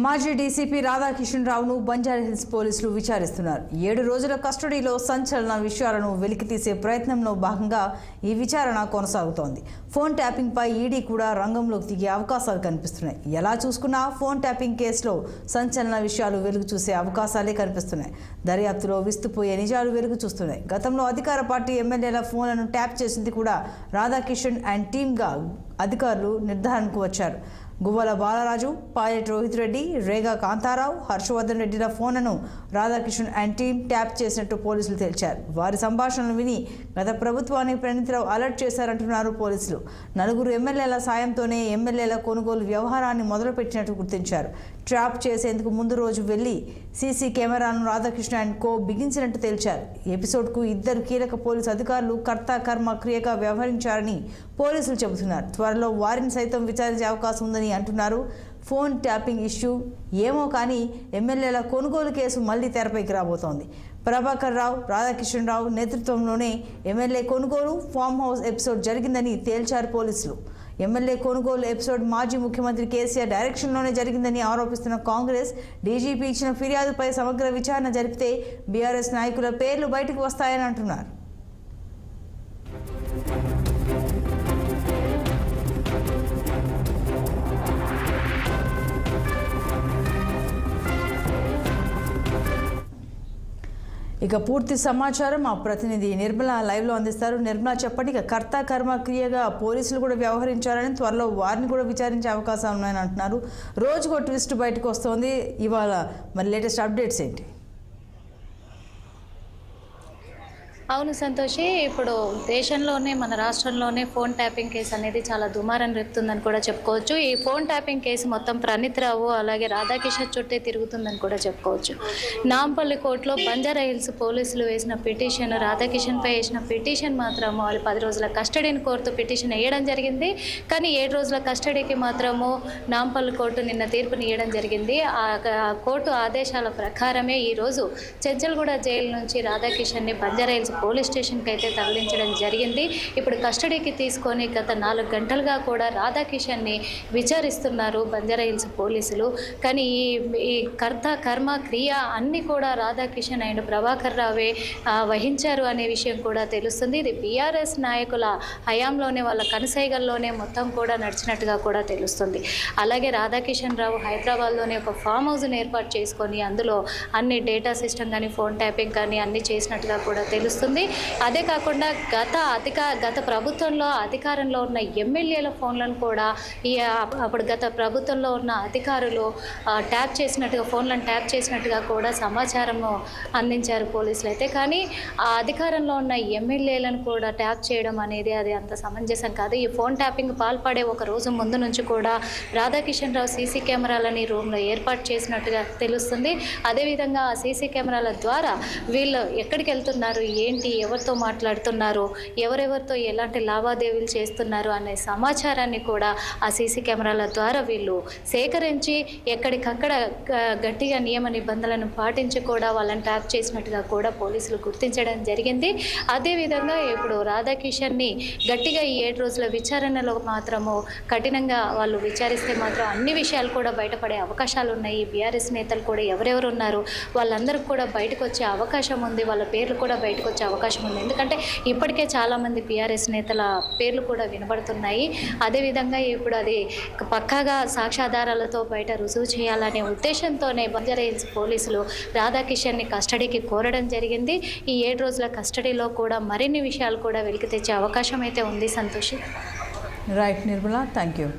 మాజీ డీసీపీ రాధాకిషన్ రావును బంజారాహిల్స్ పోలీసులు విచారిస్తున్నారు. 7 రోజుల కస్టడీలో సంచలన విషయాలను వెలికితీసే ప్రయత్నంలో భాగంగా ఈ విచారణ కొనసాగుతోంది. ఫోన్ ట్యాపింగ్ పై ఈడీ కూడా రంగంలోకి దిగే అవకాశాలు కనిపిస్తున్నాయి. ఎలా చూసుకున్నా ఫోన్ ట్యాపింగ్ కేసులో సంచలన విషయాలు వెలుగు చూసే అవకాశాలే కనిపిస్తున్నాయి. దర్యాప్తులో విస్తుపోయే నిజాలు వెలుగు చూస్తున్నాయి. గతంలో అధికార పార్టీ ఎమ్మెల్యేల ఫోన్లను ట్యాప్ చేసింది కూడా రాధాకిషన్ అండ్ టీమ్గా అధికారులు నిర్ధారణకు వచ్చారు. గువ్వల బాలరాజు, పైలట్ రోహిత్ రెడ్డి, రేగా కాంతారావు, హర్షవర్ధన్ రెడ్డిల ఫోన్లను రాధాకిషన్ అండ్ టీం ట్యాప్ చేసినట్టు పోలీసులు తేల్చారు. వారి సంభాషణలు విని గత ప్రభుత్వాన్ని ప్రణీతిరావు అలర్ట్ చేశారంటున్నారు పోలీసులు. 4 ఎమ్మెల్యేల సాయంతోనే ఎమ్మెల్యేల కొనుగోలు వ్యవహారాన్ని మొదలుపెట్టినట్టు గుర్తించారు. ట్రాప్ చేసేందుకు ముందు రోజు వెళ్లి సీసీ కెమెరాను రాధాకృష్ణ అండ్ కో బిగించినట్టు తేల్చారు. ఎపిసోడ్కు 2 కీలక పోలీసు అధికారులు కర్త కర్మ క్రియగా వ్యవహరించారని పోలీసులు చెబుతున్నారు. త్వరలో వారిని సైతం విచారించే అవకాశం ఉందని అంటున్నారు. ఫోన్ ట్యాపింగ్ ఇష్యూ ఏమో కానీ ఎమ్మెల్యేల కొనుగోలు కేసు మళ్లీ తెరపైకి రాబోతోంది. ప్రభాకర్ రావు, రాధాకిషన్ రావు నేతృత్వంలోనే ఎమ్మెల్యే కొనుగోలు ఫామ్ హౌస్ ఎపిసోడ్ జరిగిందని తేల్చారు పోలీసులు. ఎమ్మెల్యే కొనుగోలు ఎపిసోడ్ మాజీ ముఖ్యమంత్రి కేసీఆర్ డైరెక్షన్లోనే జరిగిందని ఆరోపిస్తున్న కాంగ్రెస్ డీజీపీ ఇచ్చిన ఫిర్యాదుపై సమగ్ర విచారణ జరిపితే బీఆర్ఎస్ నాయకుల పేర్లు బయటకు వస్తాయని అంటున్నారు. ఇక పూర్తి సమాచారం మా ప్రతినిధి నిర్మల లైవ్లో అందిస్తారు. నిర్మల, చెప్పండి. ఇక కర్త కర్మ క్రియగా పోలీసులు కూడా వ్యవహరించారని, త్వరలో వారిని కూడా విచారించే అవకాశాలు ఉన్నాయని అంటున్నారు. రోజుకో ట్విస్ట్ బయటకు వస్తుంది. ఇవాళ మరి లేటెస్ట్ అప్డేట్స్ ఏంటి? అవును సంతోషి, ఇప్పుడు దేశంలోనే మన రాష్ట్రంలోనే ఫోన్ ట్యాపింగ్ కేసు అనేది చాలా దుమారం రేపుతుందని కూడా చెప్పుకోవచ్చు. ఈ ఫోన్ ట్యాపింగ్ కేసు మొత్తం ప్రణీత్రావు అలాగే రాధాకిషన్ చుట్టే తిరుగుతుందని కూడా చెప్పుకోవచ్చు. నాంపల్లి కోర్టులో బంజారాహిల్స్ పోలీసులు వేసిన పిటిషన్, రాధాకిషన్పై వేసిన పిటిషన్ మాత్రము వాళ్ళు 10 రోజుల కస్టడీని కోరుతూ పిటిషన్ వేయడం జరిగింది. కానీ 7 రోజుల కస్టడీకి మాత్రము నాంపల్లి కోర్టు నిన్న తీర్పుని ఇవ్వడం జరిగింది. ఆ కోర్టు ఆదేశాల ప్రకారమే ఈరోజు చెంచల్గూడ జైలు నుంచి రాధాకిషన్ని బంజారాహిల్స్ పోలీస్ స్టేషన్కి అయితే తరలించడం జరిగింది. ఇప్పుడు కస్టడీకి తీసుకొని గత 4 గంటలుగా కూడా రాధాకిషన్ని విచారిస్తున్నారు బంజారాహిల్స్ పోలీసులు. కానీ ఈ కర్త కర్మ క్రియ అన్నీ కూడా రాధాకిషన్ అండ్ ప్రభాకర్ రావే వహించారు అనే విషయం కూడా తెలుస్తుంది. ఇది బీఆర్ఎస్ నాయకుల హయాంలోనే, వాళ్ళ కనసైగల్లోనే మొత్తం కూడా నడిచినట్టుగా కూడా తెలుస్తుంది. అలాగే రాధాకిషన్ రావు హైదరాబాద్లోనే ఒక ఫామ్ హౌస్ని ఏర్పాటు చేసుకొని అందులో అన్ని డేటా సిస్టమ్ కానీ ఫోన్ ట్యాపింగ్ కానీ అన్ని చేసినట్టుగా కూడా తెలుస్తుంది. అదే కాకుండా గత ప్రభుత్వంలో అధికారంలో ఉన్న ఎమ్మెల్యేల ఫోన్లను కూడా అప్పుడు గత ప్రభుత్వంలో ఉన్న అధికారులు ట్యాప్ చేసినట్టుగా, ఫోన్లను ట్యాప్ చేసినట్టుగా కూడా సమాచారము అందించారు పోలీసులు అయితే. కానీ ఆ అధికారంలో ఉన్న ఎమ్మెల్యేలను కూడా ట్యాప్ చేయడం అనేది అది అంత సమంజసం కాదు. ఈ ఫోన్ ట్యాపింగ్ పాల్పడే ఒక రోజు ముందు నుంచి కూడా రాధాకిషన్ రావు సీసీ కెమెరాలని రూమ్లో ఏర్పాటు చేసినట్టుగా తెలుస్తుంది. అదేవిధంగా ఆ సీసీ కెమెరాల ద్వారా వీళ్ళు ఎక్కడికి వెళ్తున్నారు, ఏంటి, ఎవరితో మాట్లాడుతున్నారు, ఎవరెవరితో ఎలాంటి లావాదేవీలు చేస్తున్నారు అనే సమాచారాన్ని కూడా ఆ సీసీ కెమెరాల ద్వారా వీళ్ళు సేకరించి ఎక్కడికక్కడ గట్టిగా నియమ నిబంధనలను పాటించి కూడా వాళ్ళని ట్యాప్ చేసినట్టుగా కూడా పోలీసులు గుర్తించడం జరిగింది. అదేవిధంగా ఇప్పుడు రాధాకిషన్ని గట్టిగా ఈ 7 రోజుల విచారణలో మాత్రము కఠినంగా వాళ్ళు విచారిస్తే మాత్రం అన్ని విషయాలు కూడా బయటపడే అవకాశాలు ఉన్నాయి. బీఆర్ఎస్ నేతలు కూడా ఎవరెవరు ఉన్నారు వాళ్ళందరికీ కూడా బయటకు వచ్చే అవకాశం ఉంది. వాళ్ళ పేర్లు కూడా బయటకు వచ్చే అవకాశం ఉంది. ఎందుకంటే ఇప్పటికే చాలామంది బీఆర్ఎస్ నేతల పేర్లు కూడా వినబడుతున్నాయి. అదేవిధంగా ఇప్పుడు అది పక్కాగా సాక్ష్యాధారాలతో బయట రుజువు చేయాలనే ఉద్దేశంతోనే బంజారాహిల్స్ పోలీసులు రాధాకిషన్ని కస్టడీకి కోరడం జరిగింది. ఈ 7 రోజుల కస్టడీలో కూడా మరిన్ని విషయాలు కూడా వెలికి తెచ్చే అవకాశం అయితే ఉంది. Santoshi. Right Nirmala, thank you.